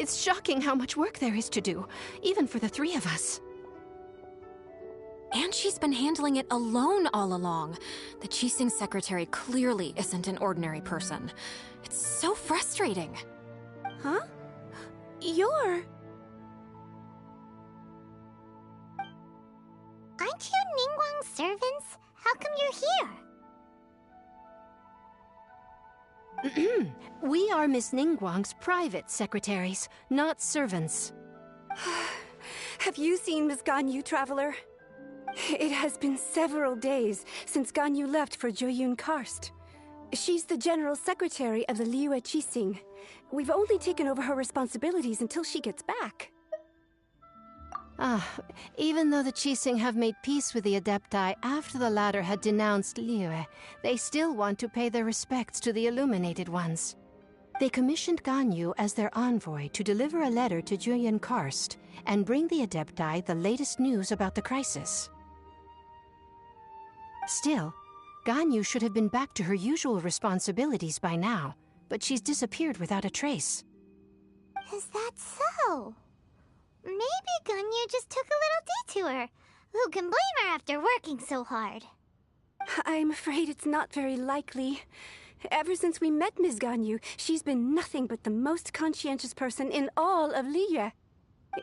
It's shocking how much work there is to do, even for the three of us. And she's been handling it alone all along. The Qixing secretary clearly isn't an ordinary person. It's so frustrating. Huh? You're... Aren't you Ningguang's servants? How come you're here? We are Miss Ningguang's private secretaries, not servants. Have you seen Miss Ganyu, Traveler? It has been several days since Ganyu left for Jueyun Karst. She's the general secretary of the Liyue Qixing. We've only taken over her responsibilities until she gets back. Even though the Qixing have made peace with the Adepti after the latter had denounced Liyue, they still want to pay their respects to the Illuminated Ones. They commissioned Ganyu as their envoy to deliver a letter to Jueyun Karst and bring the Adepti the latest news about the crisis. Still, Ganyu should have been back to her usual responsibilities by now, but she's disappeared without a trace. Is that so? Maybe Ganyu just took a little detour. Who can blame her after working so hard? I'm afraid it's not very likely. Ever since we met Ms. Ganyu, she's been nothing but the most conscientious person in all of Liyue.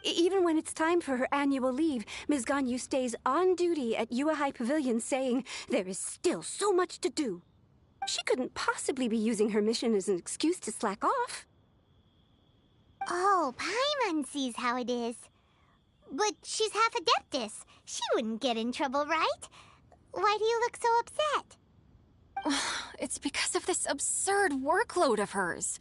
Even when it's time for her annual leave, Ms. Ganyu stays on duty at Yue High Pavilion saying there is still so much to do. She couldn't possibly be using her mission as an excuse to slack off. Oh, Paimon sees how it is. But she's half Adeptus. She wouldn't get in trouble, right? Why do you look so upset? It's because of this absurd workload of hers.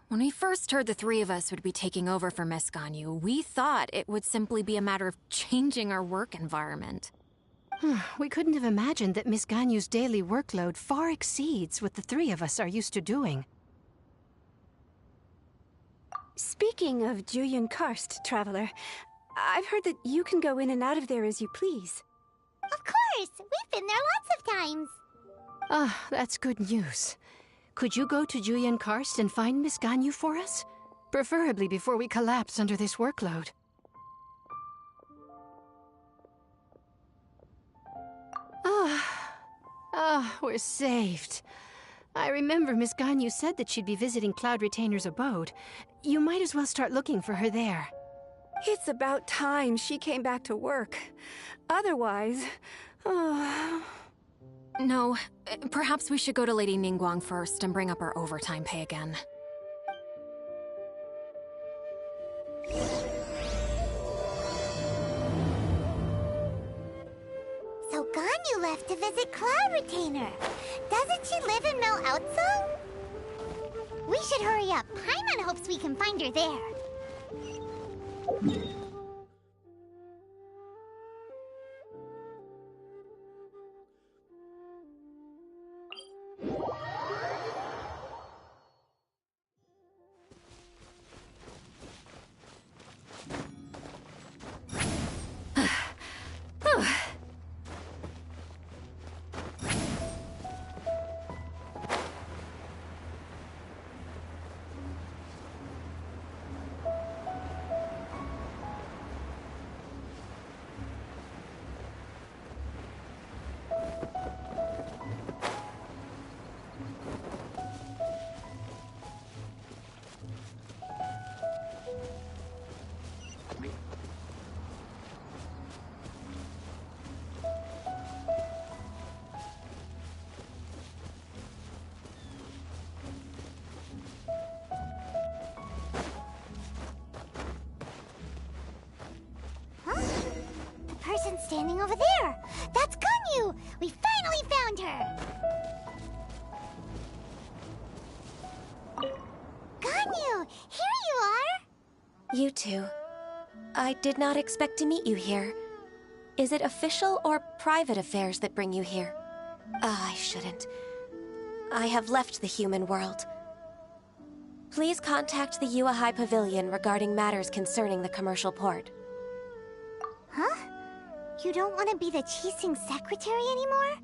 When we first heard the three of us would be taking over for Miss Ganyu, we thought it would simply be a matter of changing our work environment. We couldn't have imagined that Miss Ganyu's daily workload far exceeds what the three of us are used to doing. Speaking of Jueyun Karst, Traveler, I've heard that you can go in and out of there as you please. Of course! We've been there lots of times! That's good news. Could you go to Jueyun Karst and find Miss Ganyu for us? Preferably before we collapse under this workload. We're saved. I remember Miss Ganyu said that she'd be visiting Cloud Retainer's abode. You might as well start looking for her there. It's about time she came back to work. Otherwise... No, perhaps we should go to Lady Ningguang first and bring up our overtime pay again. So Ganyu left to visit Cloud Retainer. Doesn't she live in Mel Outso? We should hurry up. Paimon hopes we can find her there. Standing over there! That's Ganyu! We finally found her! Ganyu! Here you are! You two. I did not expect to meet you here. Is it official or private affairs that bring you here? I shouldn't. I have left the human world. Please contact the Yue High Pavilion regarding matters concerning the commercial port. Huh? You don't want to be the Qixing secretary anymore?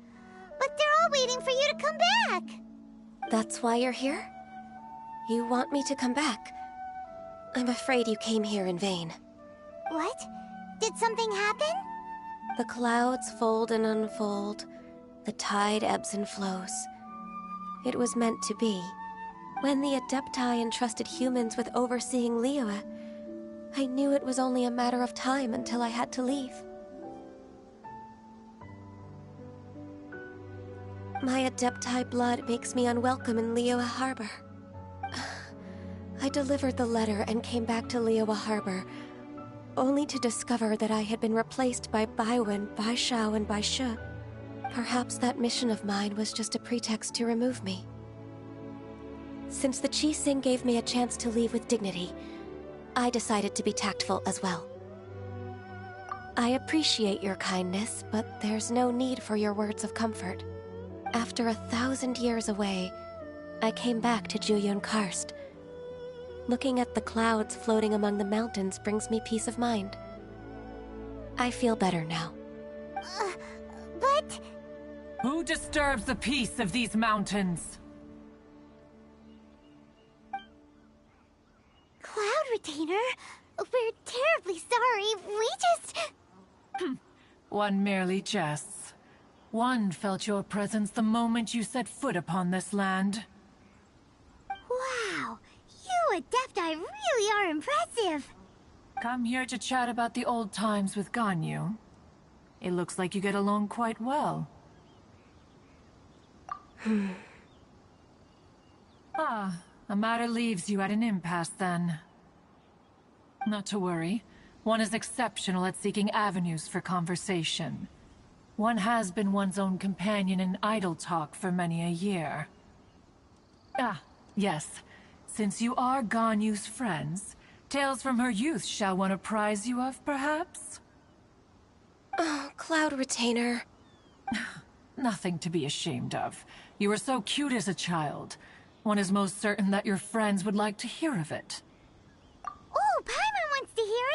But they're all waiting for you to come back! That's why you're here? You want me to come back? I'm afraid you came here in vain. What? Did something happen? The clouds fold and unfold. The tide ebbs and flows. It was meant to be. When the Adepti entrusted humans with overseeing Liyue, I knew it was only a matter of time until I had to leave. My Adepti blood makes me unwelcome in Liyue Harbor. I delivered the letter and came back to Liyue Harbor, only to discover that I had been replaced by Baiwen, Baishao, and Baishu. Perhaps that mission of mine was just a pretext to remove me. Since the Qixing gave me a chance to leave with dignity, I decided to be tactful as well. I appreciate your kindness, but there's no need for your words of comfort. After 1,000 years away, I came back to Jueyun Karst. Looking at the clouds floating among the mountains brings me peace of mind. I feel better now. But... Who disturbs the peace of these mountains? Cloud Retainer? We're terribly sorry. We just... One merely jests. One felt your presence the moment you set foot upon this land. Wow. You Adepti really are impressive. Come here to chat about the old times with Ganyu. It looks like you get along quite well. A matter leaves you at an impasse then. Not to worry. One is exceptional at seeking avenues for conversation. One has been one's own companion in idle talk for many a year. Yes. Since you are Ganyu's friends, tales from her youth shall one apprise you of, perhaps? Oh, Cloud Retainer. Nothing to be ashamed of. You were so cute as a child. One is most certain that your friends would like to hear of it. Oh, Paimon wants to hear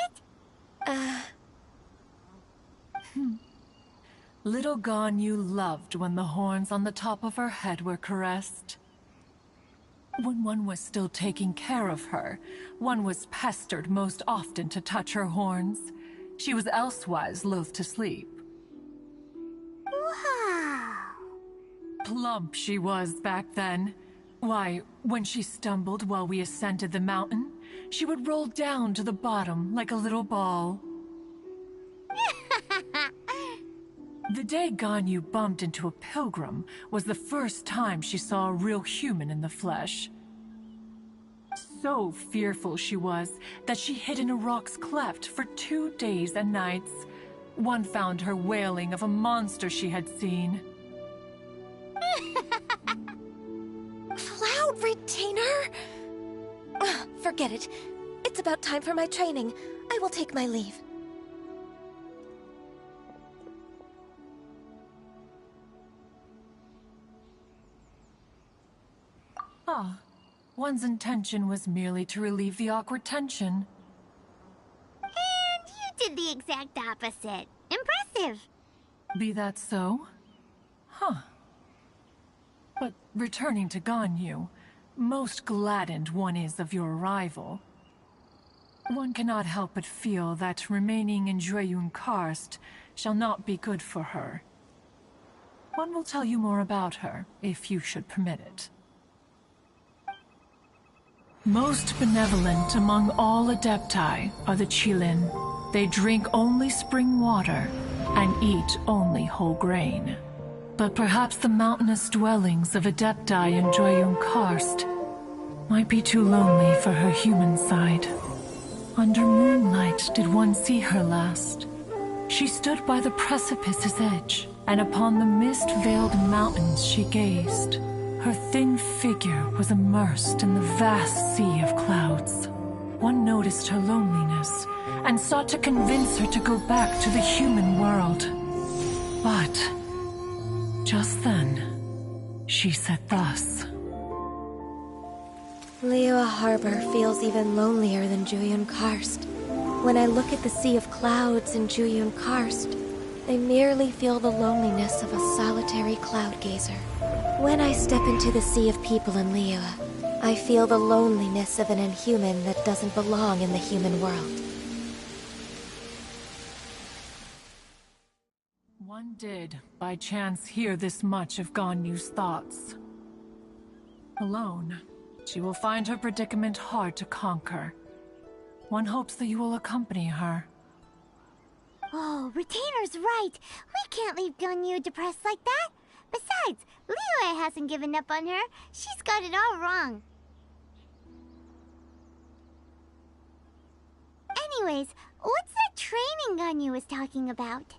it! Little Ganyu loved when the horns on the top of her head were caressed. When one was still taking care of her, one was pestered most often to touch her horns. She was elsewise loath to sleep. Wow. Plump she was back then. Why, when she stumbled while we ascended the mountain, she would roll down to the bottom like a little ball. The day Ganyu bumped into a pilgrim was the first time she saw a real human in the flesh. So fearful she was that she hid in a rock's cleft for 2 days and nights. One found her wailing of a monster she had seen. Cloud Retainer? Forget it. It's about time for my training. I will take my leave. One's intention was merely to relieve the awkward tension. And you did the exact opposite. Impressive. Be that so? But returning to Ganyu, most gladdened one is of your arrival. One cannot help but feel that remaining in Jueyun Karst shall not be good for her. One will tell you more about her, if you should permit it. Most benevolent among all Adepti are the Qilin. They drink only spring water and eat only whole grain. But perhaps the mountainous dwellings of Adepti in Jueyun Karst might be too lonely for her human side. Under moonlight did one see her last. She stood by the precipice's edge, and upon the mist-veiled mountains she gazed. Her thin figure was immersed in the vast sea of clouds. One noticed her loneliness, and sought to convince her to go back to the human world. But just then, she said thus. Liyue Harbor feels even lonelier than Jueyun Karst. When I look at the sea of clouds in Jueyun Karst, I merely feel the loneliness of a solitary cloud gazer. When I step into the sea of people in Liyue, I feel the loneliness of an inhuman that doesn't belong in the human world. One did, by chance, hear this much of Ganyu's thoughts. Alone, she will find her predicament hard to conquer. One hopes that you will accompany her. Oh, Retainer's right. We can't leave Ganyu depressed like that. Besides, Liyue hasn't given up on her. She's got it all wrong. Anyways, what's that training Ganyu was talking about?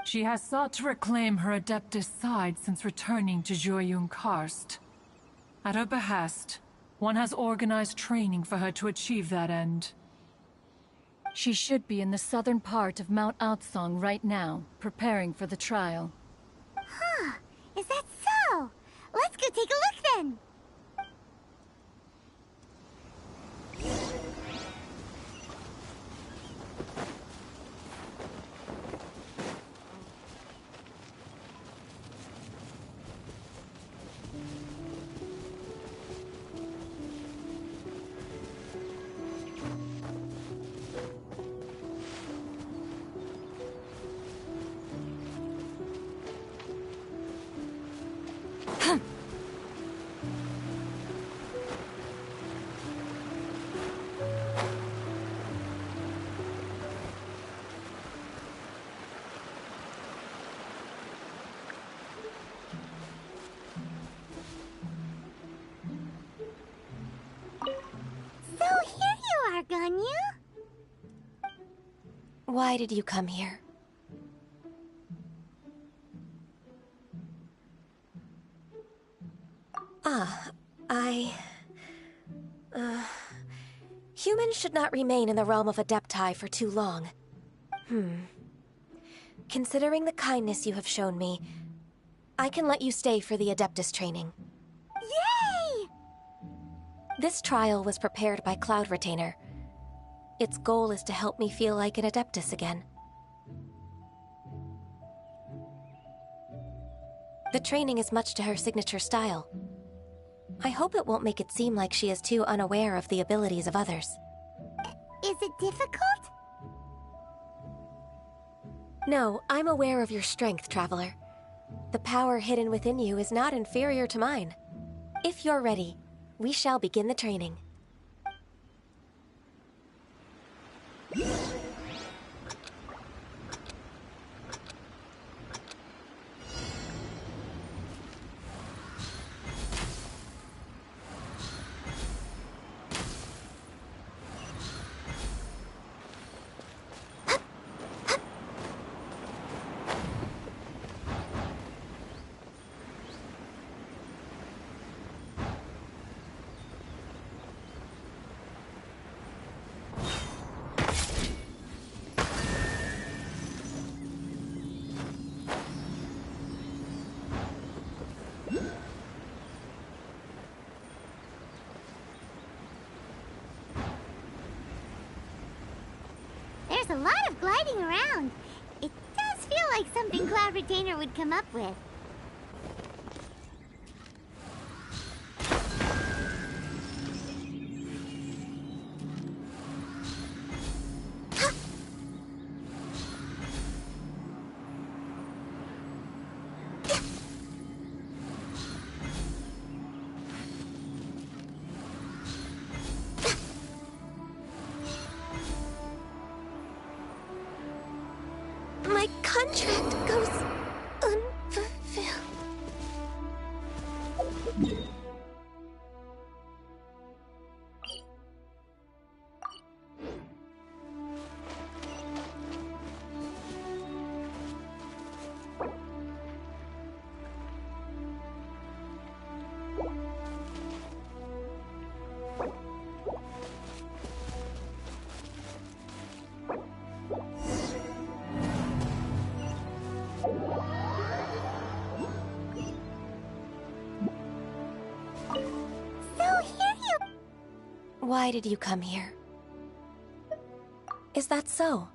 She has sought to reclaim her Adeptus side since returning to Jueyun Karst. At her behest, one has organized training for her to achieve that end. She should be in the southern part of Mount Aotsong right now, preparing for the trial. Huh, is that so? Let's go take a look then! Ganyu? Why did you come here? Humans should not remain in the realm of Adepti for too long. Considering the kindness you have shown me, I can let you stay for the Adeptus training. Yay! This trial was prepared by Cloud Retainer. Its goal is to help me feel like an Adeptus again. The training is much to her signature style. I hope it won't make it seem like she is too unaware of the abilities of others. Is it difficult? No, I'm aware of your strength, Traveler. The power hidden within you is not inferior to mine. If you're ready, we shall begin the training. There's a lot of gliding around. It does feel like something Cloud Retainer would come up with. My contract goes unfulfilled. Why did you come here? Is that so?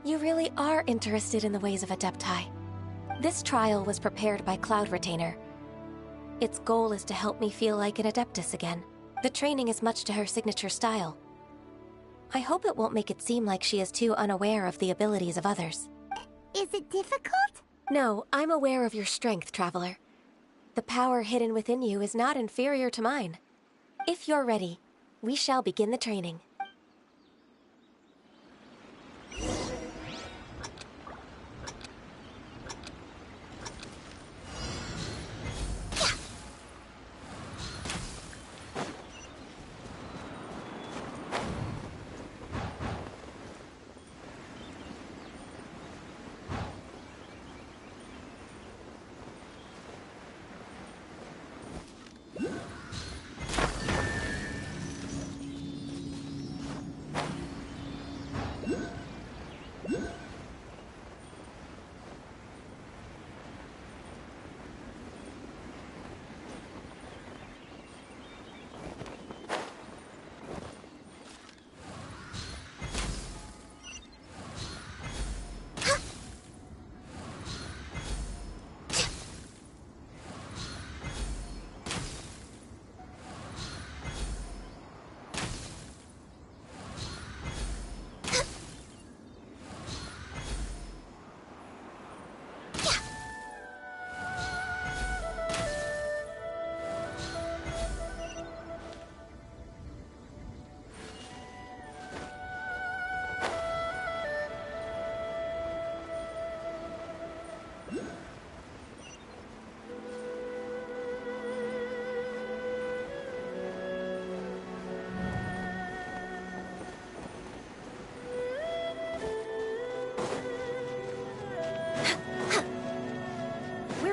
You really are interested in the ways of Adepti. This trial was prepared by Cloud Retainer. Its goal is to help me feel like an Adeptus again. The training is much to her signature style. I hope it won't make it seem like she is too unaware of the abilities of others. Is it difficult? No, I'm aware of your strength, Traveler. The power hidden within you is not inferior to mine. If you're ready, we shall begin the training.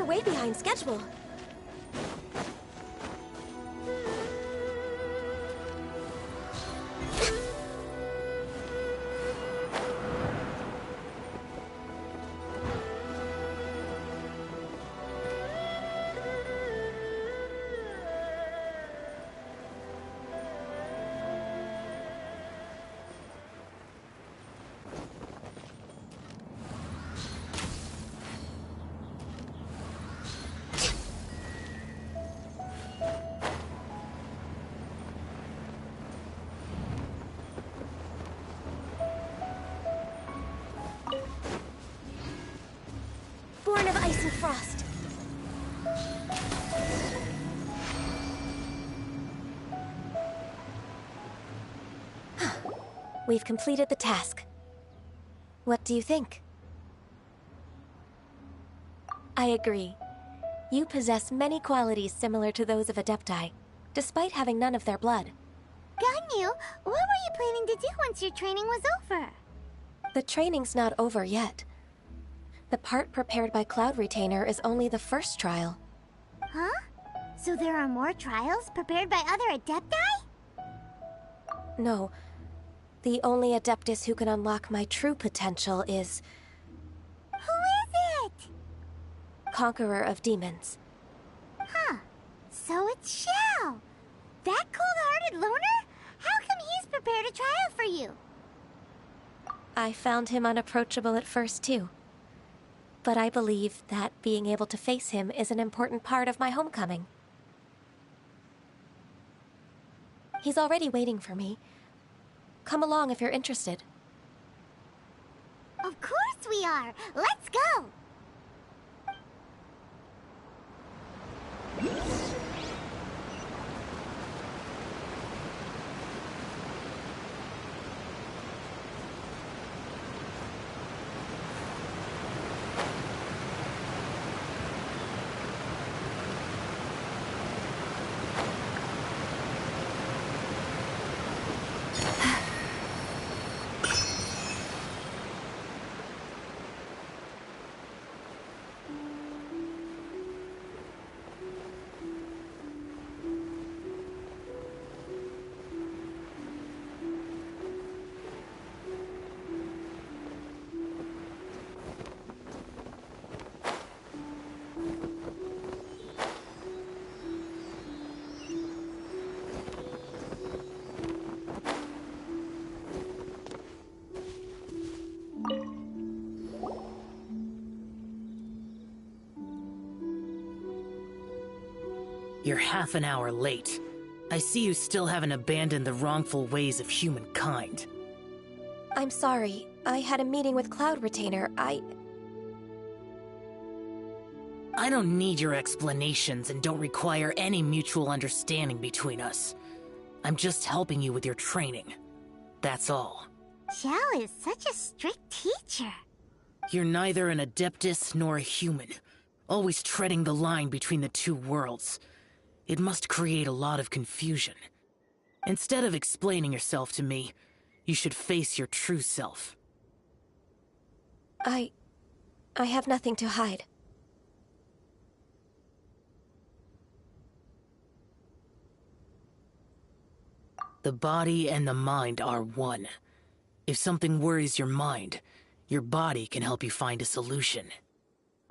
Way behind schedule. Born of ice and frost. We've completed the task. What do you think? I agree. You possess many qualities similar to those of Adepti, despite having none of their blood. Ganyu, what were you planning to do once your training was over? The training's not over yet. The part prepared by Cloud Retainer is only the first trial. Huh? So there are more trials prepared by other Adepti? No. The only Adeptus who can unlock my true potential is... Who is it? Conqueror of Demons. Huh. So it's Shao. That cold-hearted loner? How come he's prepared a trial for you? I found him unapproachable at first, too. But I believe that being able to face him is an important part of my homecoming. He's already waiting for me. Come along if you're interested. Of course we are! Let's go! You're half an hour late. I see you still haven't abandoned the wrongful ways of humankind. I'm sorry. I had a meeting with Cloud Retainer. I don't need your explanations and don't require any mutual understanding between us. I'm just helping you with your training. That's all. Xiao is such a strict teacher. You're neither an Adeptus nor a human, always treading the line between the two worlds. It must create a lot of confusion. Instead of explaining yourself to me, you should face your true self. I have nothing to hide. The body and the mind are one. If something worries your mind, your body can help you find a solution.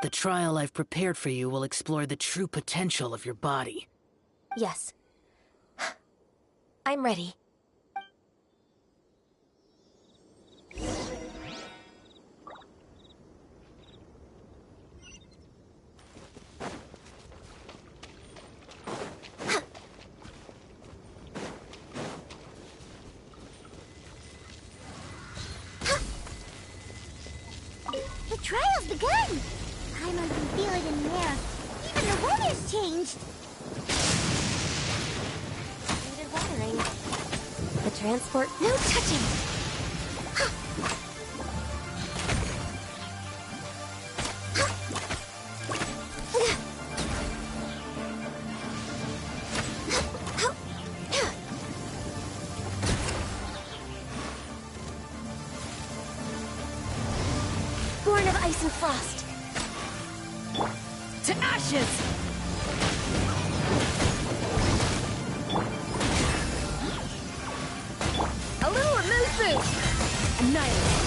The trial I've prepared for you will explore the true potential of your body. Yes. I'm ready. The trial's begun! Paimon can feel it in the air. Even the weather's changed. Needed watering. The transport, no touching! Born of ice and frost. To ashes! A little remove boost! Annihilate!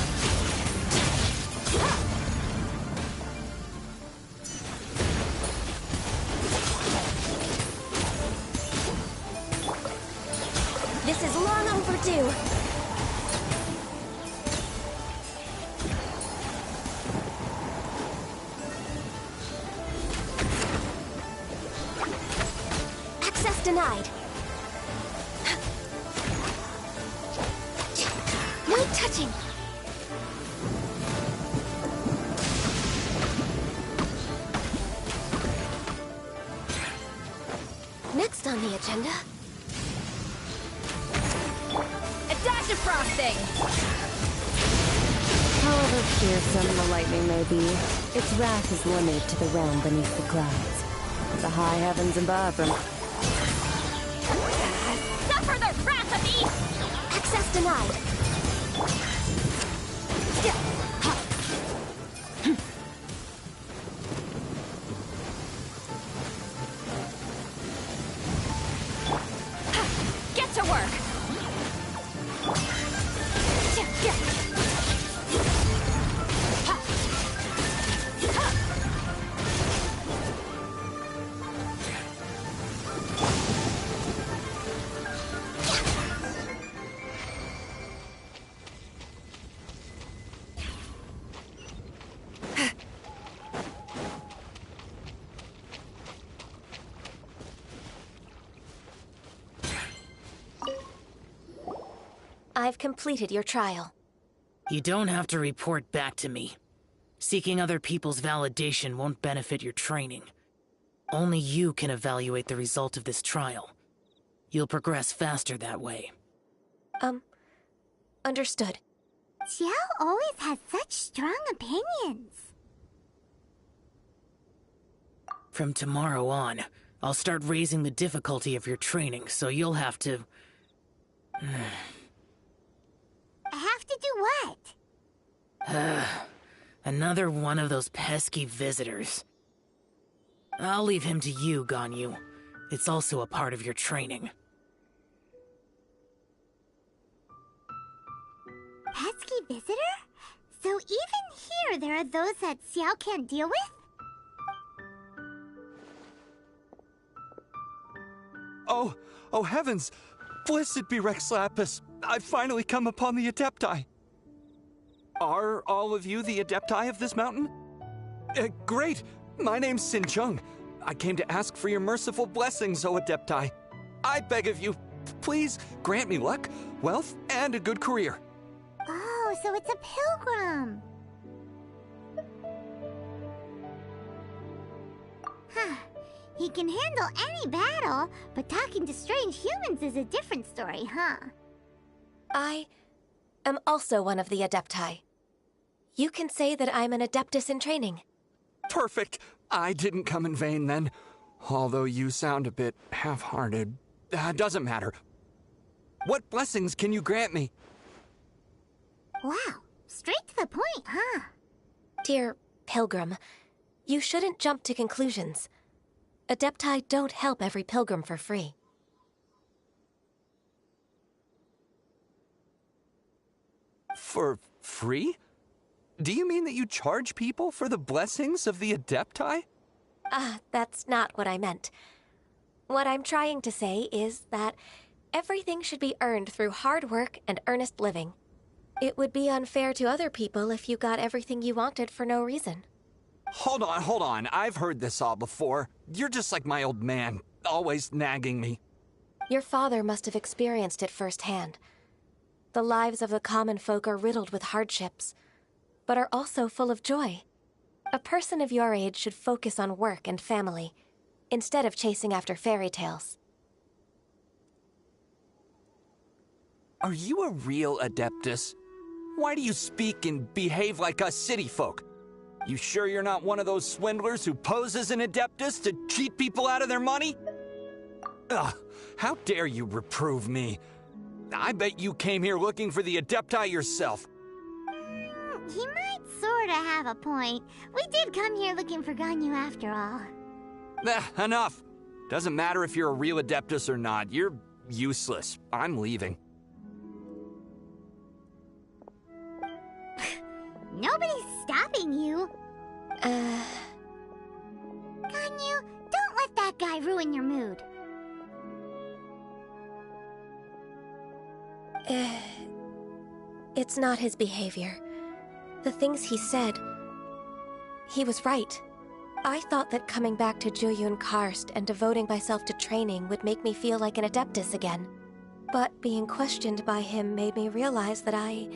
This is long overdue. Access denied. No touching. Next on the agenda. A dash of frosting! However fearsome the lightning may be, its wrath is limited to the realm beneath the clouds. The high heavens above rem- Suffer the wrath of me! Access denied. Get to work! I've completed your trial. You don't have to report back to me. Seeking other people's validation won't benefit your training. Only you can evaluate the result of this trial. You'll progress faster that way. Understood. Xiao always has such strong opinions. From tomorrow on, I'll start raising the difficulty of your training, so you'll have to... Have to do what? Another one of those pesky visitors. I'll leave him to you, Ganyu. It's also a part of your training. Pesky visitor? So even here there are those that Xiao can't deal with? Oh heavens! Blessed be Rex Lapis! I've finally come upon the Adepti! Are all of you the Adepti of this mountain? Great! My name's Sin Chung. I came to ask for your merciful blessings, O Adepti. I beg of you, please grant me luck, wealth, and a good career. Oh, so it's a pilgrim. Huh. He can handle any battle, but talking to strange humans is a different story, huh? I am also one of the Adepti. You can say that I'm an Adeptus in training. Perfect. I didn't come in vain then. Although you sound a bit half-hearted. Doesn't matter. What blessings can you grant me? Wow, straight to the point, huh? Dear Pilgrim, you shouldn't jump to conclusions. Adepti don't help every pilgrim for free. For free? Do you mean that you charge people for the blessings of the Adepti? That's not what I meant. What I'm trying to say is that everything should be earned through hard work and earnest living. It would be unfair to other people if you got everything you wanted for no reason. Hold on. I've heard this all before. You're just like my old man, always nagging me. Your father must have experienced it firsthand. The lives of the common folk are riddled with hardships, but are also full of joy. A person of your age should focus on work and family, instead of chasing after fairy tales. Are you a real Adeptus? Why do you speak and behave like us city folk? You sure you're not one of those swindlers who pose as an Adeptus to cheat people out of their money? Ugh, how dare you reprove me? I bet you came here looking for the Adepti yourself. He might sorta have a point. We did come here looking for Ganyu after all. Enough. Doesn't matter if you're a real Adeptus or not. You're useless. I'm leaving. Nobody's stopping you. Ganyu, don't let that guy ruin your mood. It's not his behavior. The things he said... He was right. I thought that coming back to Jueyun Karst and devoting myself to training would make me feel like an Adeptus again. But being questioned by him made me realize that I...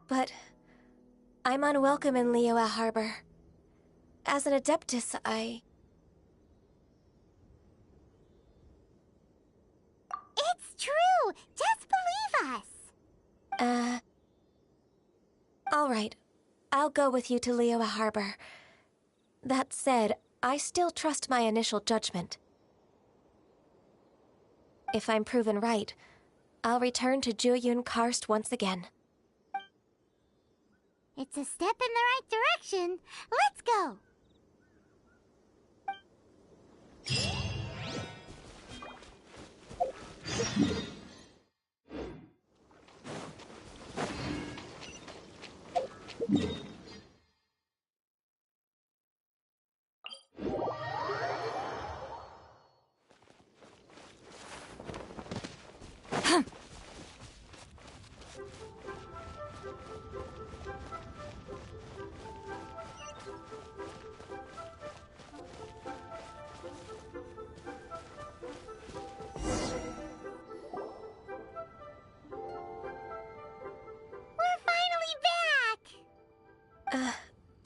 But I'm unwelcome in Liyue Harbor. As an Adeptus, It's true! Just believe us! All right. I'll go with you to Liyue Harbor. That said, I still trust my initial judgment. If I'm proven right, I'll return to Jueyun Karst once again. It's a step in the right direction. Let's go!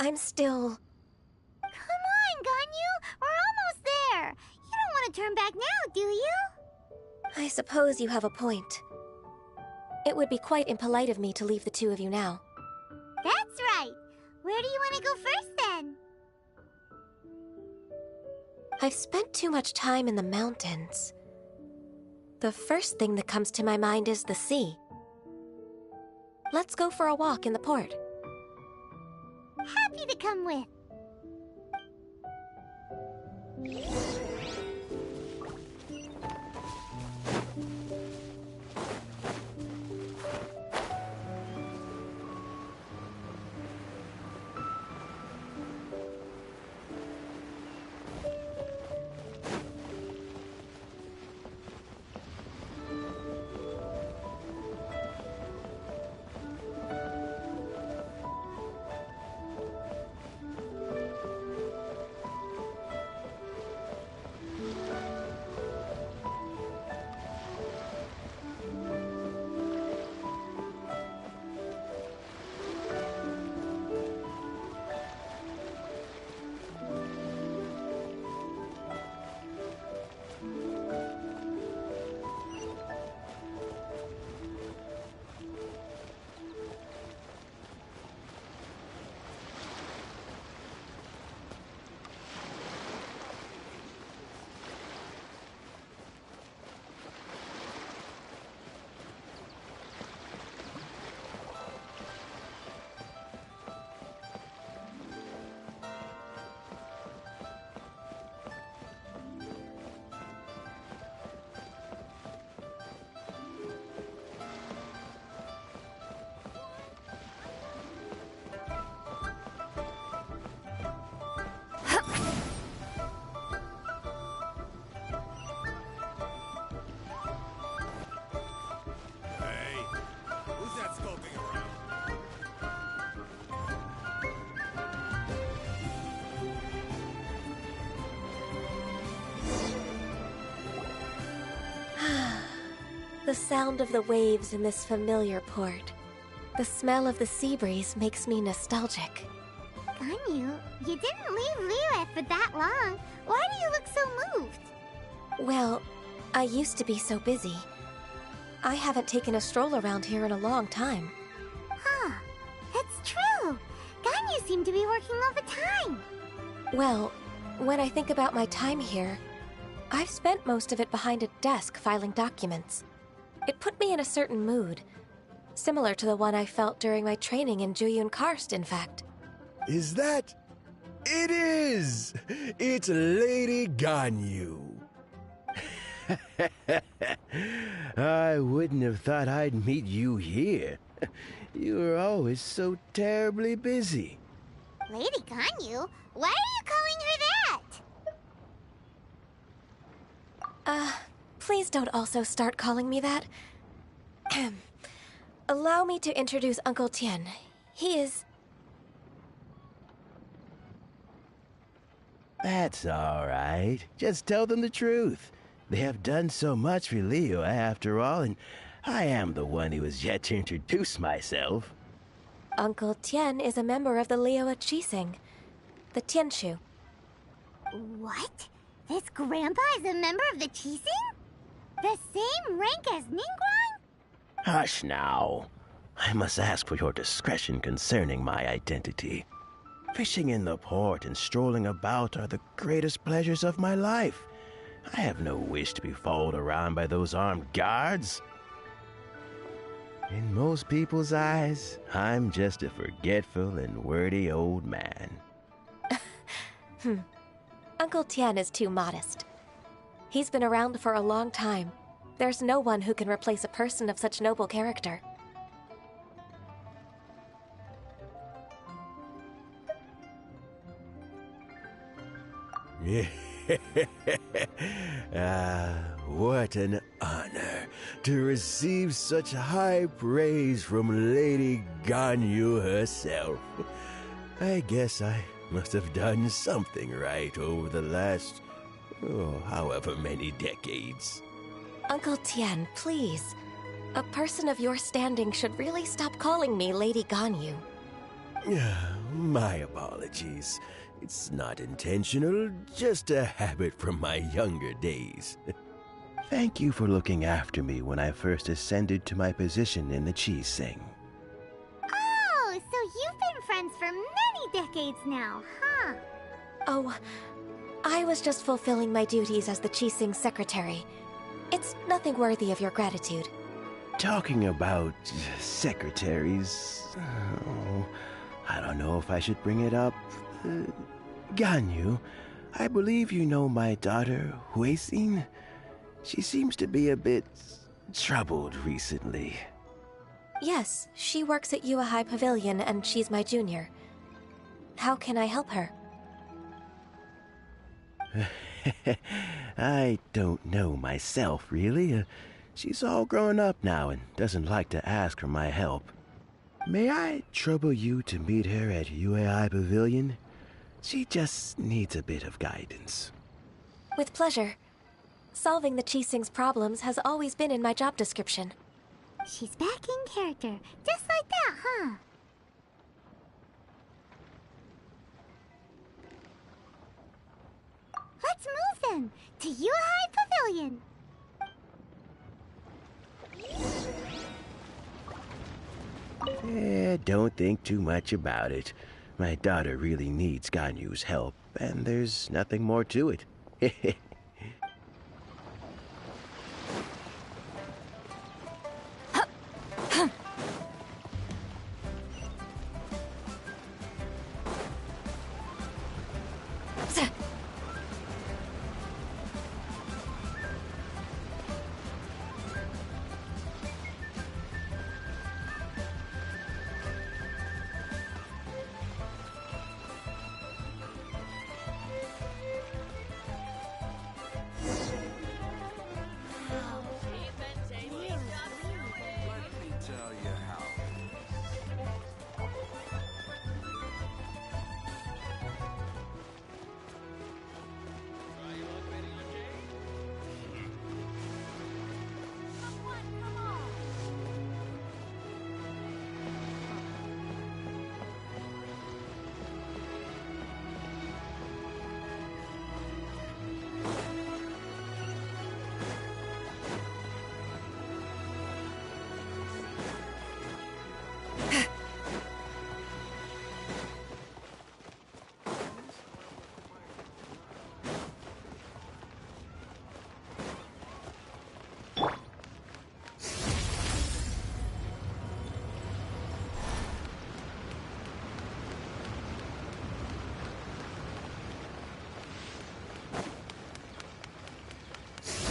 I'm still... Come on, Ganyu! We're almost there! You don't want to turn back now, do you? I suppose you have a point. It would be quite impolite of me to leave the two of you now. That's right! Where do you want to go first, then? I've spent too much time in the mountains. The first thing that comes to my mind is the sea. Let's go for a walk in the port. Happy to come with. The sound of the waves in this familiar port. The smell of the sea breeze makes me nostalgic. Ganyu, you didn't leave Liyue for that long. Why do you look so moved? Well, I used to be so busy. I haven't taken a stroll around here in a long time. Huh. It's true. Ganyu seemed to be working all the time. Well, when I think about my time here, I've spent most of it behind a desk filing documents. It put me in a certain mood, similar to the one I felt during my training in Juyun Karst, in fact. Is that? It is! It's Lady Ganyu. I wouldn't have thought I'd meet you here. You were always so terribly busy. Lady Ganyu? Why are you calling her that? Please don't also start calling me that. Allow me to introduce Uncle Tien. He is... That's all right. Just tell them the truth. They have done so much for Liyue after all, and I am the one who has yet to introduce myself. Uncle Tien is a member of the Liyue Qixing, the Tianshu. What? This grandpa is a member of the Qixing? The same rank as Ningguang? Hush now. I must ask for your discretion concerning my identity. Fishing in the port and strolling about are the greatest pleasures of my life. I have no wish to be followed around by those armed guards. In most people's eyes, I'm just a forgetful and wordy old man. Uncle Tien is too modest. He's been around for a long time. There's no one who can replace a person of such noble character. What an honor to receive such high praise from Lady Ganyu herself. I guess I must have done something right over the last, however many decades. Uncle Tien, please. A person of your standing should really stop calling me Lady Ganyu. My apologies. It's not intentional, just a habit from my younger days. Thank you for looking after me when I first ascended to my position in the Qixing. Oh, so you've been friends for many decades now, huh? Oh, I was just fulfilling my duties as the Qixing secretary. It's nothing worthy of your gratitude. Talking about secretaries... I don't know if I should bring it up. Ganyu, I believe you know my daughter, Huixin. She seems to be a bit troubled recently. Yes, she works at Yua High Pavilion and she's my junior. How can I help her? I don't know myself, really. She's all grown up now and doesn't like to ask for my help. May I trouble you to meet her at UAI Pavilion? She just needs a bit of guidance. With pleasure. Solving the Qixing's problems has always been in my job description. She's back in character, just like that, huh? Let's move then, to UAI Pavilion. Don't think too much about it. My daughter really needs Ganyu's help, and there's nothing more to it.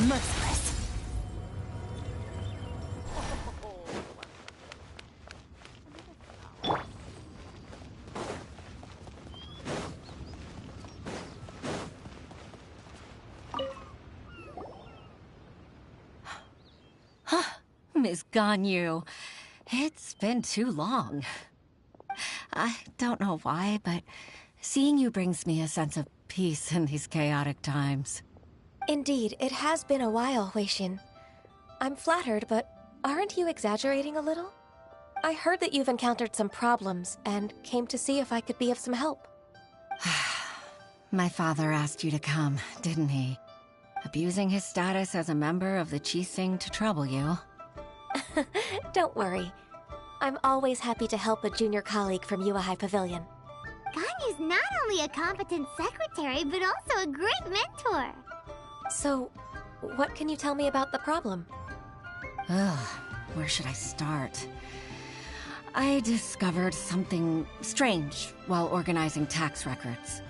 merciless. Miss Ganyu, it's been too long. I don't know why, but seeing you brings me a sense of peace in these chaotic times. Indeed, it has been a while, Weishin. I'm flattered, but aren't you exaggerating a little? I heard that you've encountered some problems and came to see if I could be of some help. My father asked you to come, didn't he? Abusing his status as a member of the Qixing to trouble you. Don't worry. I'm always happy to help a junior colleague from Yuehai Pavilion. Ganyu's not only a competent secretary, but also a great mentor. So, what can you tell me about the problem? Ugh, where should I start? I discovered something strange while organizing tax records.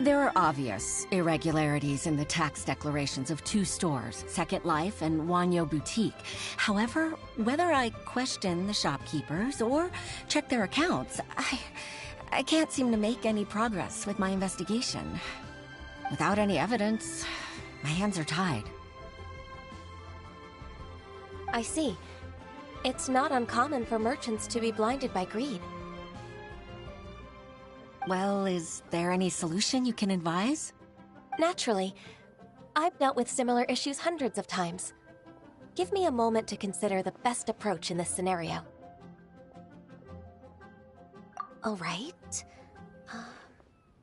There are obvious irregularities in the tax declarations of two stores, Second Life and Wanyo Boutique. However, whether I question the shopkeepers or check their accounts, I can't seem to make any progress with my investigation. Without any evidence, my hands are tied. I see. It's not uncommon for merchants to be blinded by greed. Well, is there any solution you can advise? Naturally. I've dealt with similar issues hundreds of times. Give me a moment to consider the best approach in this scenario. All right.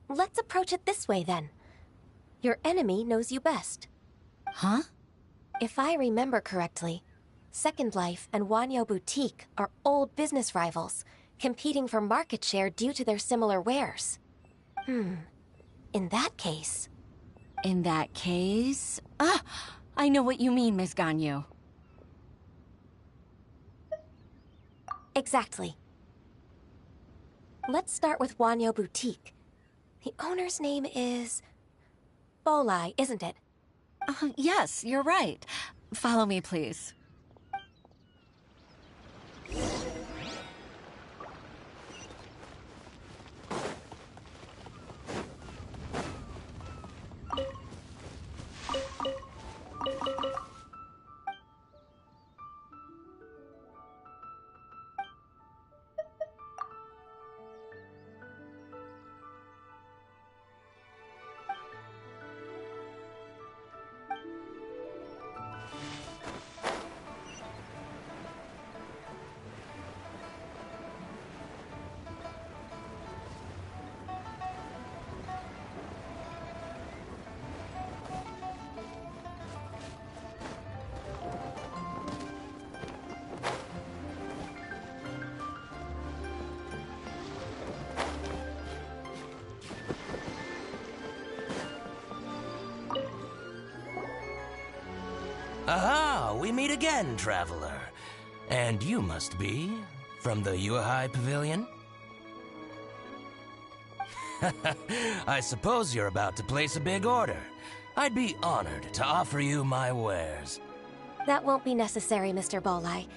Let's approach it this way, then. Your enemy knows you best. Huh? If I remember correctly, Second Life and Wanyo Boutique are old business rivals, competing for market share due to their similar wares. In that case... In that case... Ah! I know what you mean, Miss Ganyu. Exactly. Let's start with Wanyo Boutique. The owner's name is... Bolai, isn't it? Yes, you're right. Follow me, please. Aha! We meet again, traveler. And you must be from the Yuehai Pavilion? I suppose you're about to place a big order. I'd be honored to offer you my wares. That won't be necessary, Mr. Bolai.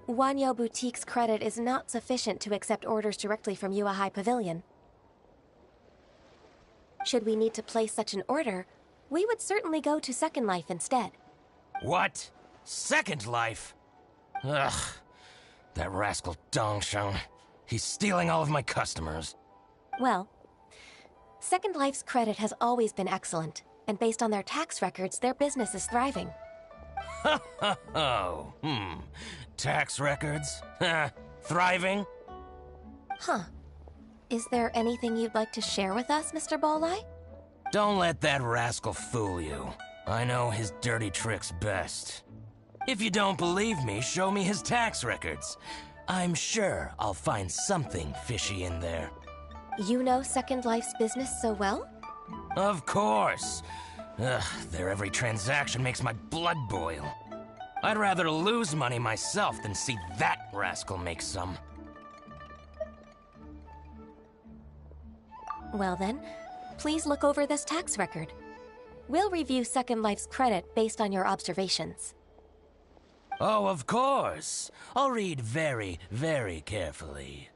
Wanyo Boutique's credit is not sufficient to accept orders directly from Yuehai Pavilion. Should we need to place such an order, we would certainly go to Second Life instead. What? Second Life? Ugh. That rascal Dongsheng. He's stealing all of my customers. Well, Second Life's credit has always been excellent, and based on their tax records, their business is thriving. Oh, Tax records? Thriving? Huh. Is there anything you'd like to share with us, Mr. Bolai? Don't let that rascal fool you. I know his dirty tricks best. If you don't believe me, show me his tax records. I'm sure I'll find something fishy in there. You know Second Life's business so well? Of course. Ugh, their every transaction makes my blood boil. I'd rather lose money myself than see that rascal make some. Well then, please look over this tax record. We'll review Second Life's credit based on your observations. Oh, of course. I'll read very, very carefully.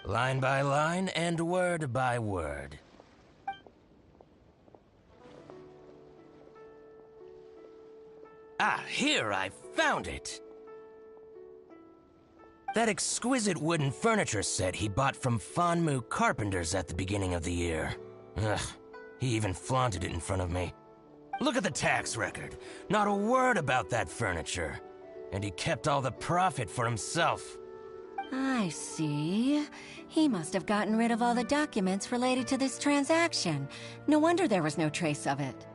Line by line and word by word. Ah, here, I found it! That exquisite wooden furniture set he bought from Fanmu Carpenters at the beginning of the year. Ugh, he even flaunted it in front of me. Look at the tax record. Not a word about that furniture. And he kept all the profit for himself. I see. He must have gotten rid of all the documents related to this transaction. No wonder there was no trace of it.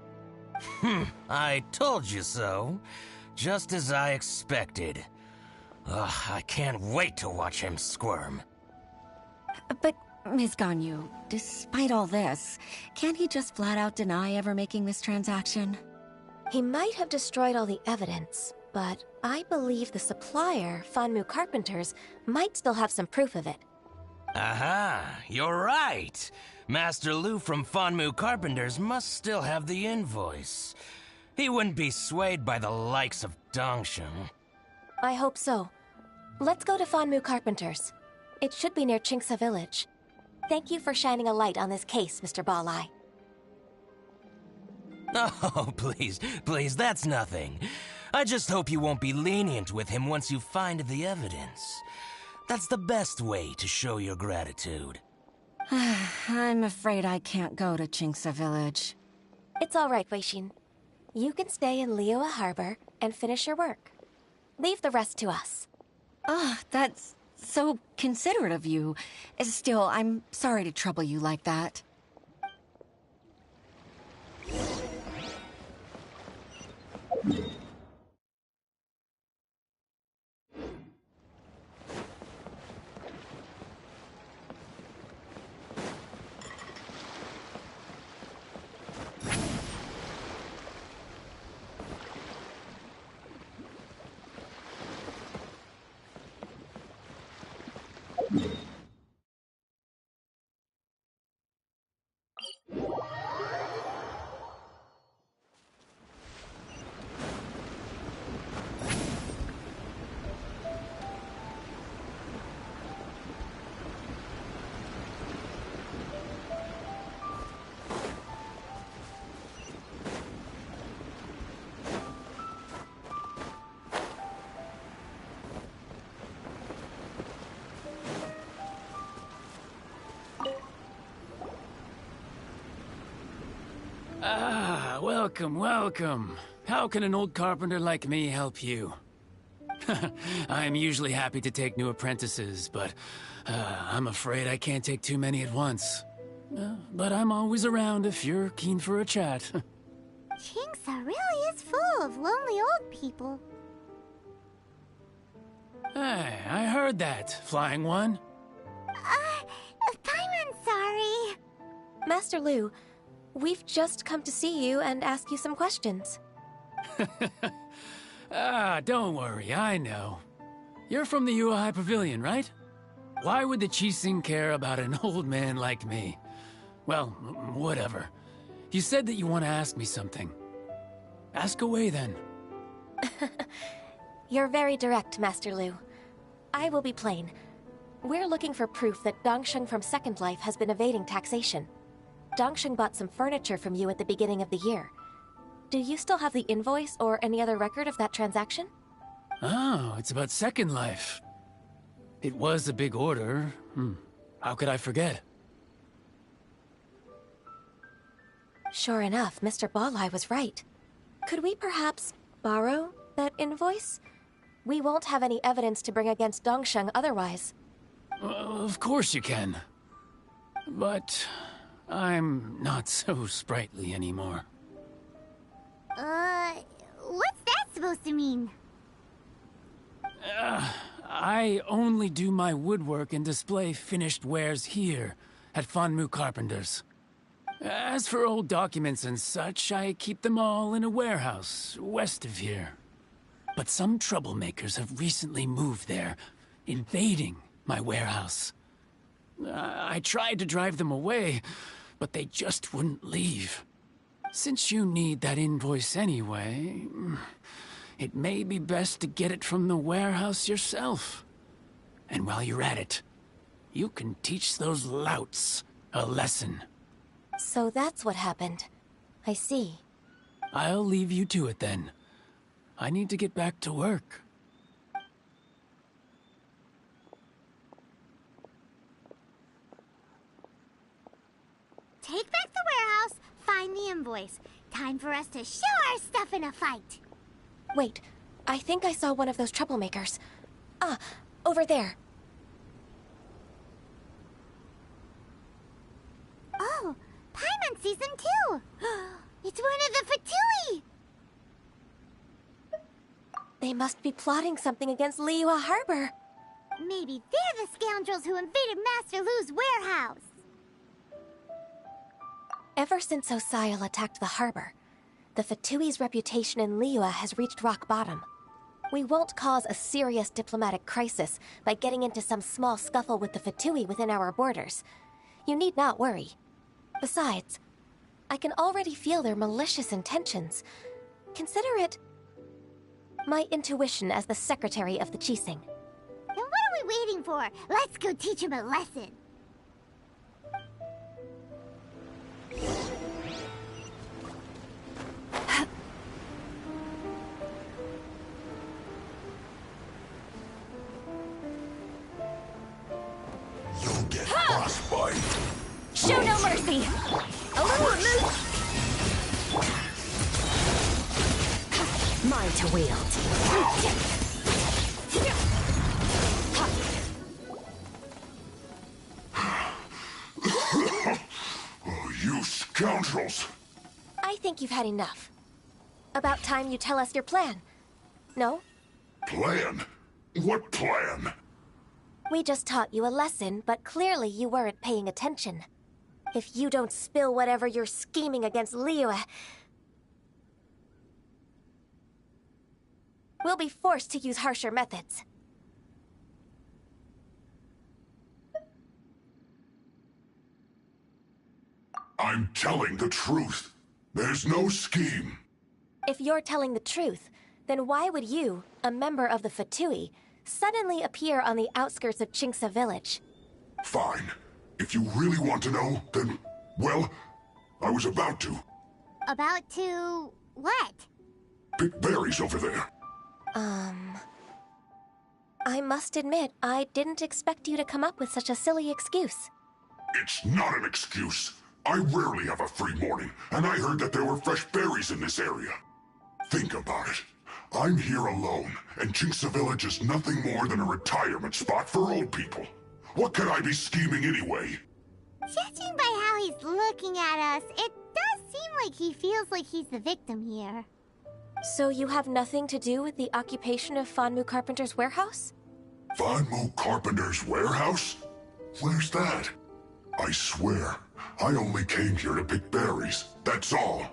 I told you so. Just as I expected. Ugh, I can't wait to watch him squirm. But, Ms. Ganyu, despite all this, can't he just flat out deny ever making this transaction? He might have destroyed all the evidence, but I believe the supplier, Fanmu Carpenters, might still have some proof of it. Aha, you're right. Master Lu from Fanmu Carpenters must still have the invoice. He wouldn't be swayed by the likes of Dongsheng. I hope so. Let's go to Fanmu Carpenters. It should be near Qingce Village. Thank you for shining a light on this case, Mr. Balai. Oh, please, that's nothing. I just hope you won't be lenient with him once you find the evidence. That's the best way to show your gratitude. I'm afraid I can't go to Qingce Village. It's all right, Weixin. You can stay in Liyue Harbor and finish your work. Leave the rest to us. That's so considerate of you. Still, I'm sorry to trouble you like that. Welcome. How can an old carpenter like me help you? I'm usually happy to take new apprentices, but I'm afraid I can't take too many at once. But I'm always around if you're keen for a chat. Qingce really is full of lonely old people. Hey, I heard that, Flying One. Paimon's sorry. Master Lu, we've just come to see you and ask you some questions. Don't worry, I know. You're from the Yuehai Pavilion, right? Why would the Qixing care about an old man like me? Well, whatever. You said that you want to ask me something. Ask away, then. You're very direct, Master Lu. I will be plain. We're looking for proof that Dongsheng from Second Life has been evading taxation. Dongsheng bought some furniture from you at the beginning of the year. Do you still have the invoice or any other record of that transaction? Oh, it's about Second Life. It was a big order. How could I forget? Sure enough, Mr. Balai was right. Could we perhaps borrow that invoice? We won't have any evidence to bring against Dongsheng otherwise. Of course you can. But I'm not so sprightly anymore. What's that supposed to mean? I only do my woodwork and display finished wares here at Fanmu Carpenters. As for old documents and such, I keep them all in a warehouse west of here. But some troublemakers have recently moved there, invading my warehouse. I tried to drive them away, but they just wouldn't leave. Since you need that invoice anyway, it may be best to get it from the warehouse yourself. And while you're at it, you can teach those louts a lesson. So that's what happened. I see. I'll leave you to it then. I need to get back to work. Take back the warehouse, find the invoice. Time for us to show our stuff in a fight. Wait, I think I saw one of those troublemakers. Ah, over there. Oh, Paimon sees him too. It's one of the Fatui. They must be plotting something against Liyue Harbor. Maybe they're the scoundrels who invaded Master Lu's warehouse. Ever since Osial attacked the harbor, the Fatui's reputation in Liyue has reached rock bottom. We won't cause a serious diplomatic crisis by getting into some small scuffle with the Fatui within our borders. You need not worry. Besides, I can already feel their malicious intentions. Consider it my intuition as the secretary of the Qixing. Then what are we waiting for? Let's go teach him a lesson. You'll get frostbite. Show no mercy! Mine to wield. Oh, you scoundrels! I think you've had enough. About time you tell us your plan. No? Plan? What plan? We just taught you a lesson, but clearly you weren't paying attention. If you don't spill whatever you're scheming against Liyue, we'll be forced to use harsher methods. I'm telling the truth. There's no scheme. If you're telling the truth, then why would you, a member of the Fatui, suddenly appear on the outskirts of Qingce village? Fine. If you really want to know, then, well, I was about to. About to... what? Pick berries over there. I must admit, I didn't expect you to come up with such a silly excuse. It's not an excuse. I rarely have a free morning, and I heard that there were fresh berries in this area. Think about it. I'm here alone, and Qingce Village is nothing more than a retirement spot for old people. What could I be scheming anyway? Judging by how he's looking at us, it does seem like he feels like he's the victim here. So you have nothing to do with the occupation of Fanmu Carpenter's warehouse? Fanmu Carpenter's warehouse? Where's that? I swear, I only came here to pick berries, that's all.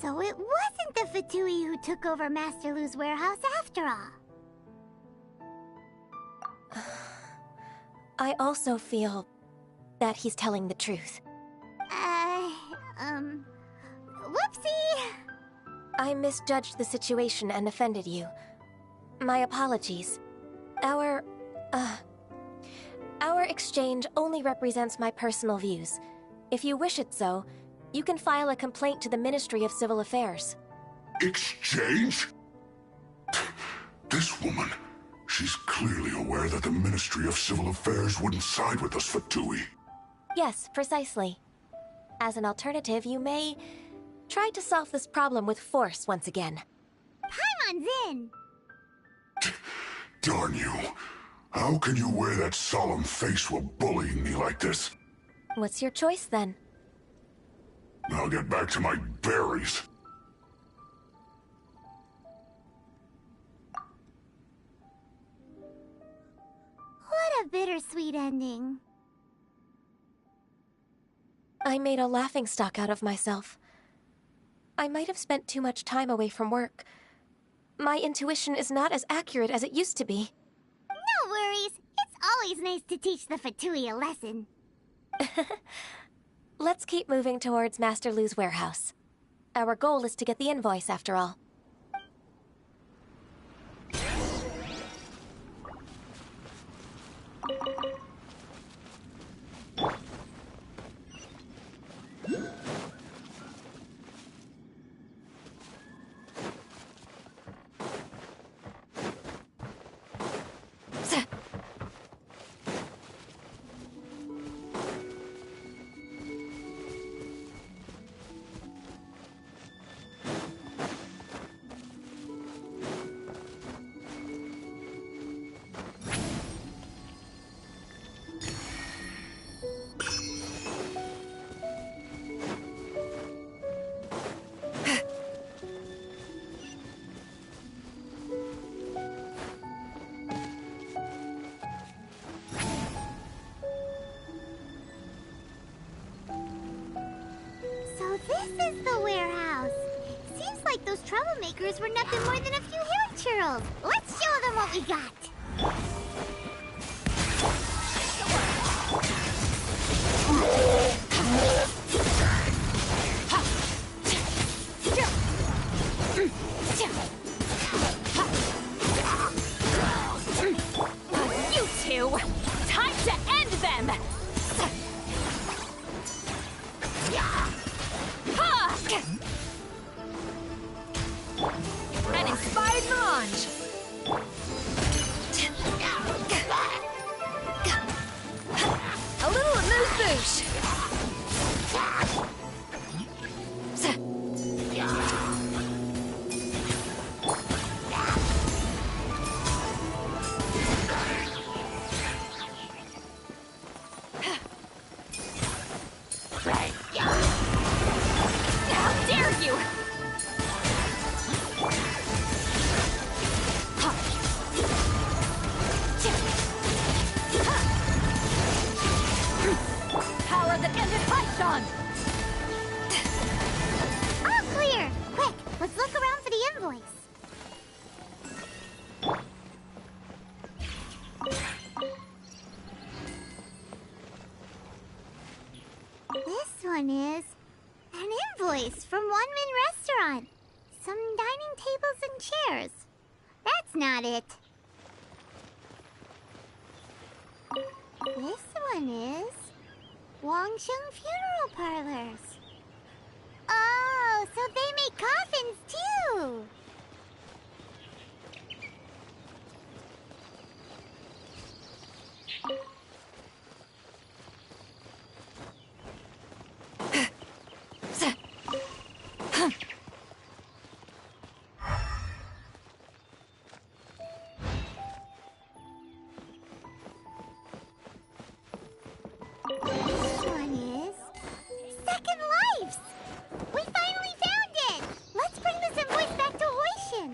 So it wasn't the Fatui who took over Master Lu's warehouse after all. I also feel that he's telling the truth. Whoopsie! I misjudged the situation and offended you. My apologies. Our exchange only represents my personal views. If you wish it so, you can file a complaint to the Ministry of Civil Affairs. Exchange? This woman, she's clearly aware that the Ministry of Civil Affairs wouldn't side with us, Fatui. Yes, precisely. As an alternative, you may try to solve this problem with force once again. Paimon's in! Darn you. How can you wear that solemn face while bullying me like this? What's your choice, then? I'll get back to my berries. What a bittersweet ending. I made a laughingstock out of myself. I might have spent too much time away from work. My intuition is not as accurate as it used to be. No worries. It's always nice to teach the Fatui a lesson. Let's keep moving towards Master Lu's warehouse. Our goal is to get the invoice, after all. So this is the warehouse. Seems like those troublemakers were nothing more than a few hair churls. Let's show them what we got. You two! Time to end them! An inspired melange! A little amuse-bouche! How dare you! Power that ended Python! All clear! Quick, let's look around for the invoice. This one is an invoice from One Min Restaurant. Some dining tables and chairs. That's not it. This one is Wangsheng Funeral Parlors. Oh, so they make coffins too. This one is Second Lives. We finally found it. Let's bring this invoice back to Hoishin.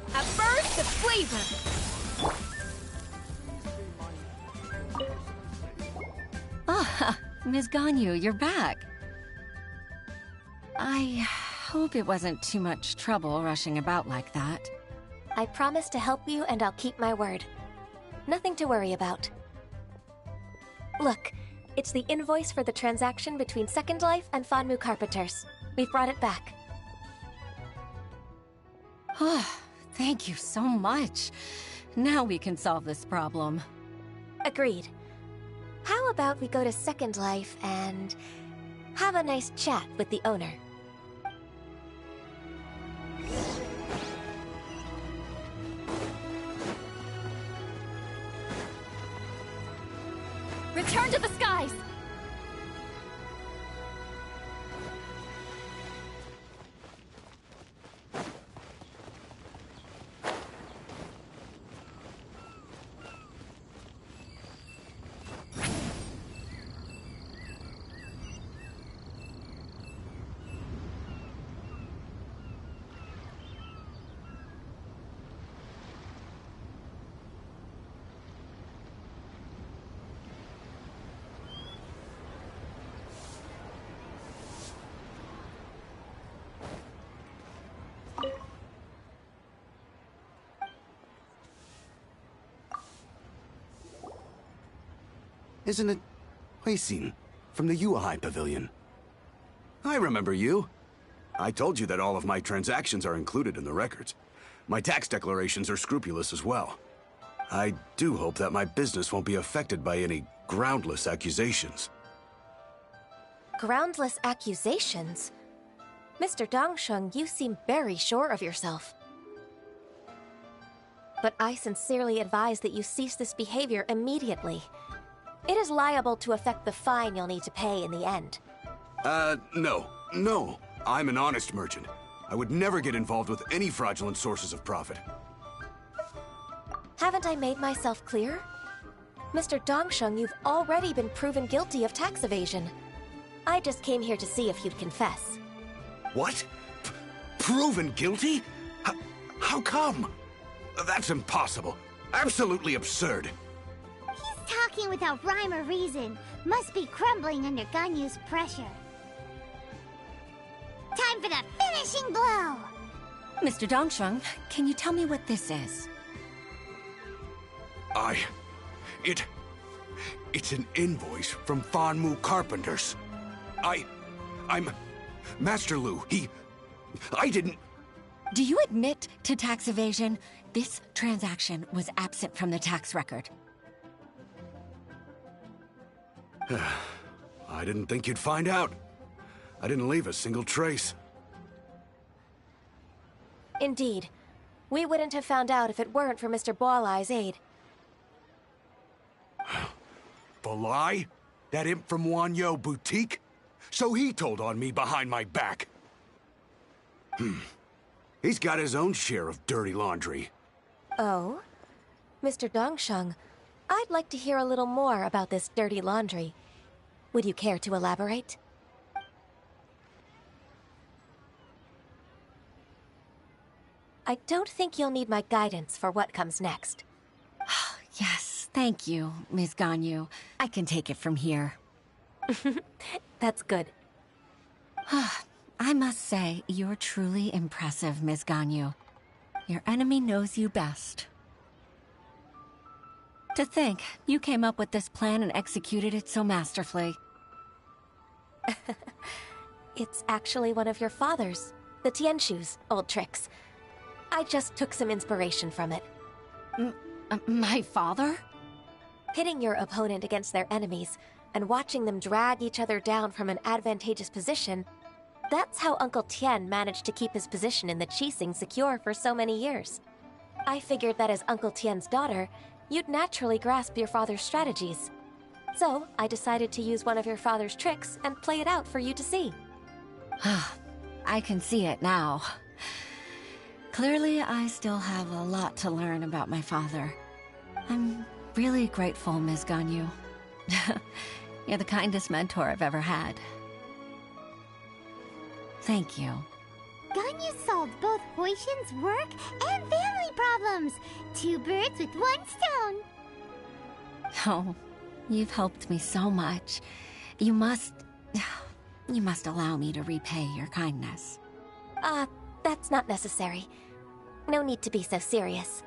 A burst of flavor! Ah, Ms. Ganyu, you're back. I hope it wasn't too much trouble rushing about like that. I promise to help you, and I'll keep my word. Nothing to worry about. Look, it's the invoice for the transaction between Second Life and Fanmu Carpenters. We've brought it back. Oh, thank you so much. Now we can solve this problem. Agreed. How about we go to Second Life and have a nice chat with the owner. Return to the skies! Isn't it Huixin from the Yuehai Pavilion? I remember you. I told you that all of my transactions are included in the records. My tax declarations are scrupulous as well. I do hope that my business won't be affected by any groundless accusations. Groundless accusations? Mr. Dongsheng, you seem very sure of yourself. But I sincerely advise that you cease this behavior immediately. It is liable to affect the fine you'll need to pay in the end. No. I'm an honest merchant. I would never get involved with any fraudulent sources of profit. Haven't I made myself clear? Mr. Dongsheng, you've already been proven guilty of tax evasion. I just came here to see if you'd confess. What? Proven guilty? How come? That's impossible. Absolutely absurd. Talking without rhyme or reason. Must be crumbling under Ganyu's pressure. Time for the finishing blow! Mr. Dongsheng, can you tell me what this is? It's an invoice from Fanmu Carpenters. I'm Master Lu. I didn't... Do you admit to tax evasion? This transaction was absent from the tax record. I didn't think you'd find out. I didn't leave a single trace. Indeed. We wouldn't have found out if it weren't for Mr. Boalai's aid. Balai? That imp from Wanyo Boutique? So he told on me behind my back. He's got his own share of dirty laundry. Oh? Mr. Dongsheng, I'd like to hear a little more about this dirty laundry. Would you care to elaborate? I don't think you'll need my guidance for what comes next. Yes, thank you, Ms. Ganyu. I can take it from here. That's good. I must say, you're truly impressive, Ms. Ganyu. Your enemy knows you best. To think, you came up with this plan and executed it so masterfully. It's actually one of your father's, the Tianshu's, old tricks. I just took some inspiration from it. My father? Pitting your opponent against their enemies and watching them drag each other down from an advantageous position, that's how Uncle Tian managed to keep his position in the Qixing secure for so many years. I figured that as Uncle Tian's daughter, you'd naturally grasp your father's strategies. So, I decided to use one of your father's tricks and play it out for you to see. I can see it now. Clearly, I still have a lot to learn about my father. I'm really grateful, Ms. Ganyu. You're the kindest mentor I've ever had. Thank you. Ganyu solved both Huixin's work and family problems. 2 birds with 1 stone. Oh, you've helped me so much. You must allow me to repay your kindness. That's not necessary. No need to be so serious.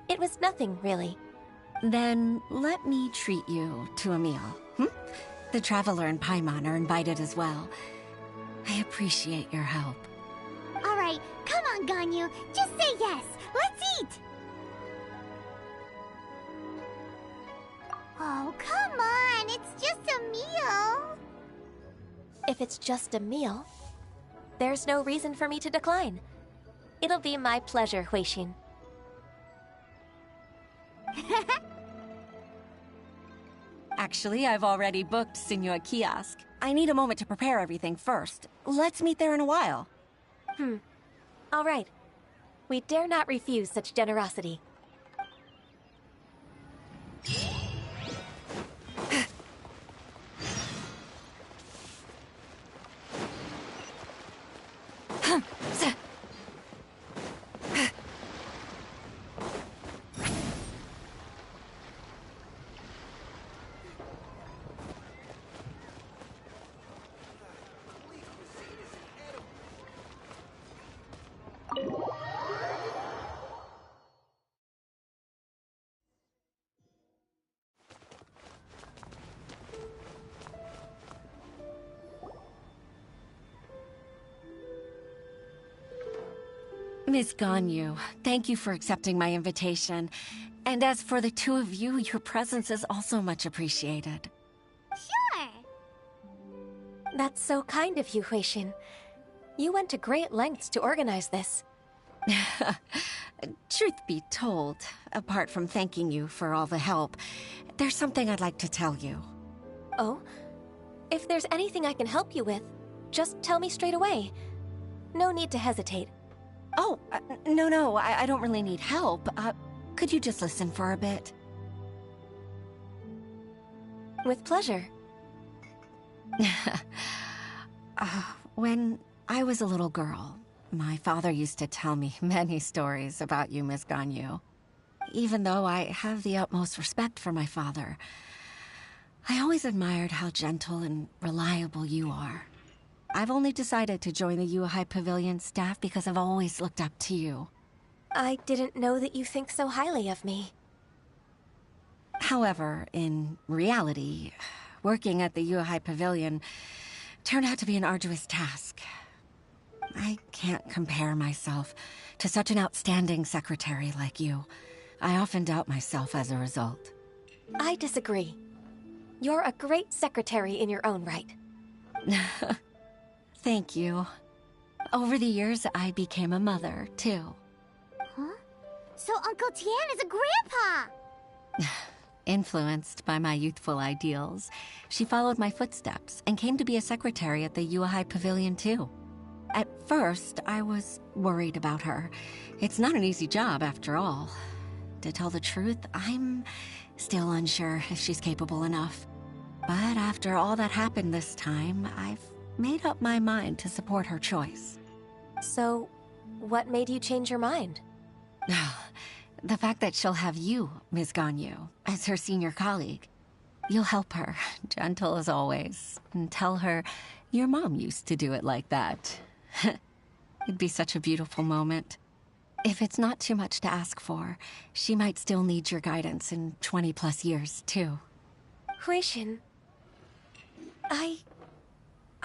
It was nothing, really. Then let me treat you to a meal. The Traveler and Paimon are invited as well. I appreciate your help. All right, come on, Ganyu. Just say yes. Let's eat. Oh, come on. It's just a meal. If it's just a meal, there's no reason for me to decline. It'll be my pleasure, Huixin. Actually, I've already booked Senua Kiosk. I need a moment to prepare everything first. Let's meet there in a while. All right. We dare not refuse such generosity. Miss Ganyu, thank you for accepting my invitation. And as for the two of you, your presence is also much appreciated. Sure. That's so kind of you, Huixin. You went to great lengths to organize this. Truth be told, apart from thanking you for all the help, there's something I'd like to tell you. Oh? If there's anything I can help you with, just tell me straight away. No need to hesitate. Oh, no, I don't really need help. Could you just listen for a bit? With pleasure. When I was a little girl, my father used to tell me many stories about you, Miss Ganyu. Even though I have the utmost respect for my father, I always admired how gentle and reliable you are. I've only decided to join the Yuhai Pavilion staff because I've always looked up to you. I didn't know that you think so highly of me. However, in reality, working at the Yuhai Pavilion turned out to be an arduous task. I can't compare myself to such an outstanding secretary like you. I often doubt myself as a result. I disagree. You're a great secretary in your own right. Thank you. Over the years, I became a mother, too. Huh? So Uncle Tian is a grandpa! Influenced by my youthful ideals, she followed my footsteps and came to be a secretary at the Yuhai Pavilion, too. At first, I was worried about her. It's not an easy job, after all. To tell the truth, I'm still unsure if she's capable enough. But after all that happened this time, I've made up my mind to support her choice. So, what made you change your mind? The fact that she'll have you, Ms. Ganyu, as her senior colleague. You'll help her, gentle as always, and tell her your mom used to do it like that. It'd be such a beautiful moment. If it's not too much to ask for, she might still need your guidance in 20+ years, too. Huixin,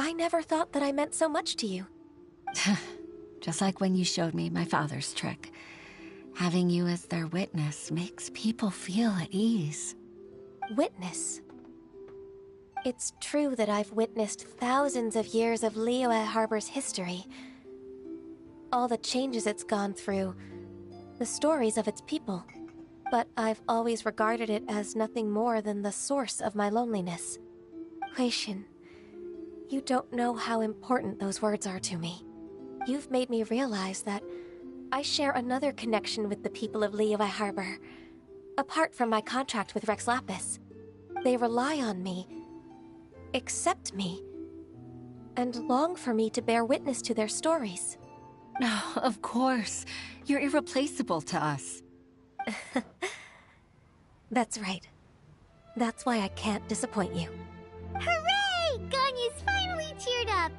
I never thought that I meant so much to you. Just like when you showed me my father's trick. Having you as their witness makes people feel at ease. Witness? It's true that I've witnessed thousands of years of Liyue Harbor's history. All the changes it's gone through, the stories of its people. But I've always regarded it as nothing more than the source of my loneliness. Huixin, you don't know how important those words are to me. You've made me realize that I share another connection with the people of Liyue Harbor. Apart from my contract with Rex Lapis, they rely on me, accept me, and long for me to bear witness to their stories. Oh, of course. You're irreplaceable to us. That's right. That's why I can't disappoint you. Hooray! Ganyu's finally cheered up!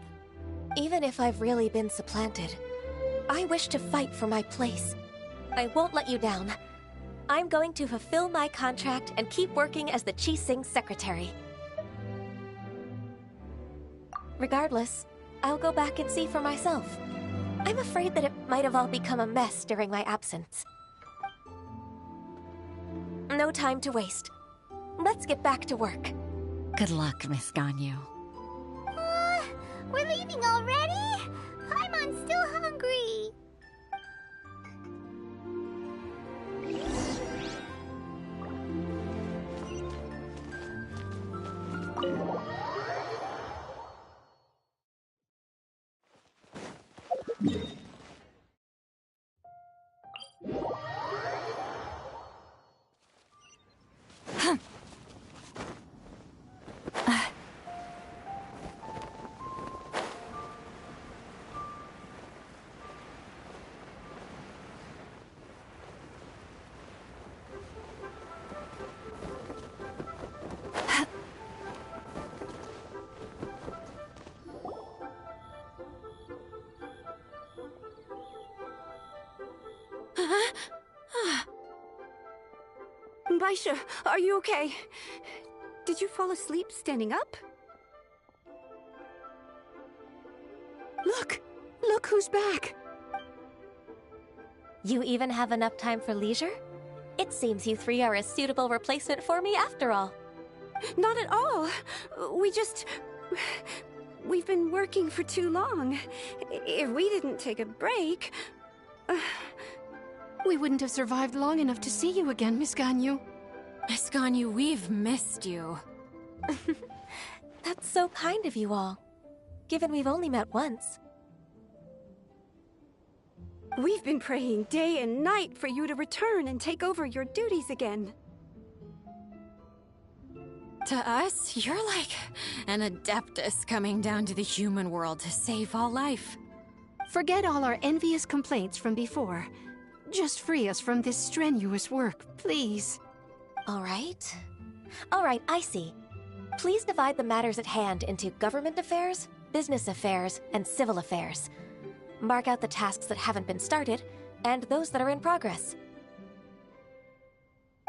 Even if I've really been supplanted, I wish to fight for my place. I won't let you down. I'm going to fulfill my contract and keep working as the Qixing secretary. Regardless, I'll go back and see for myself. I'm afraid that it might have all become a mess during my absence. No time to waste. Let's get back to work. Good luck, Miss Ganyu. We're leaving already? I'm still hungry. Baisha, are you okay? Did you fall asleep standing up? Look! Look who's back! You even have enough time for leisure? It seems you three are a suitable replacement for me after all. Not at all. We've been working for too long. If we didn't take a break... We wouldn't have survived long enough to see you again, Miss Ganyu. Miss Ganyu, we've missed you. That's so kind of you all, given we've only met once. We've been praying day and night for you to return and take over your duties again. To us, you're like an adeptus coming down to the human world to save all life. Forget all our envious complaints from before. Just free us from this strenuous work, please. All right. All right, I see. Please divide the matters at hand into government affairs, business affairs, and civil affairs. Mark out the tasks that haven't been started, and those that are in progress.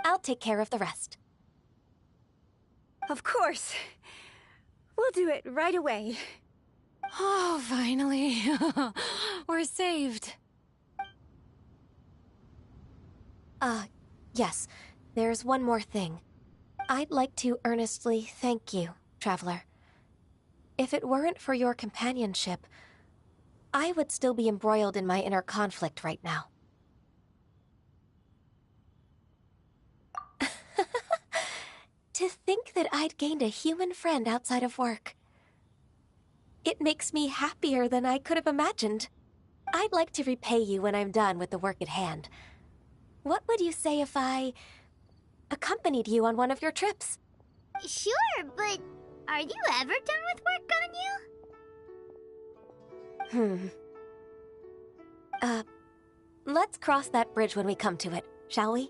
I'll take care of the rest. Of course. We'll do it right away. Oh, finally. We're saved. Yes. There's one more thing. I'd like to earnestly thank you, Traveler. If it weren't for your companionship, I would still be embroiled in my inner conflict right now. To think that I'd gained a human friend outside of work. It makes me happier than I could have imagined. I'd like to repay you when I'm done with the work at hand. What would you say if I accompanied you on one of your trips? Sure, but are you ever done with work, Ganyu? Let's cross that bridge when we come to it, shall we?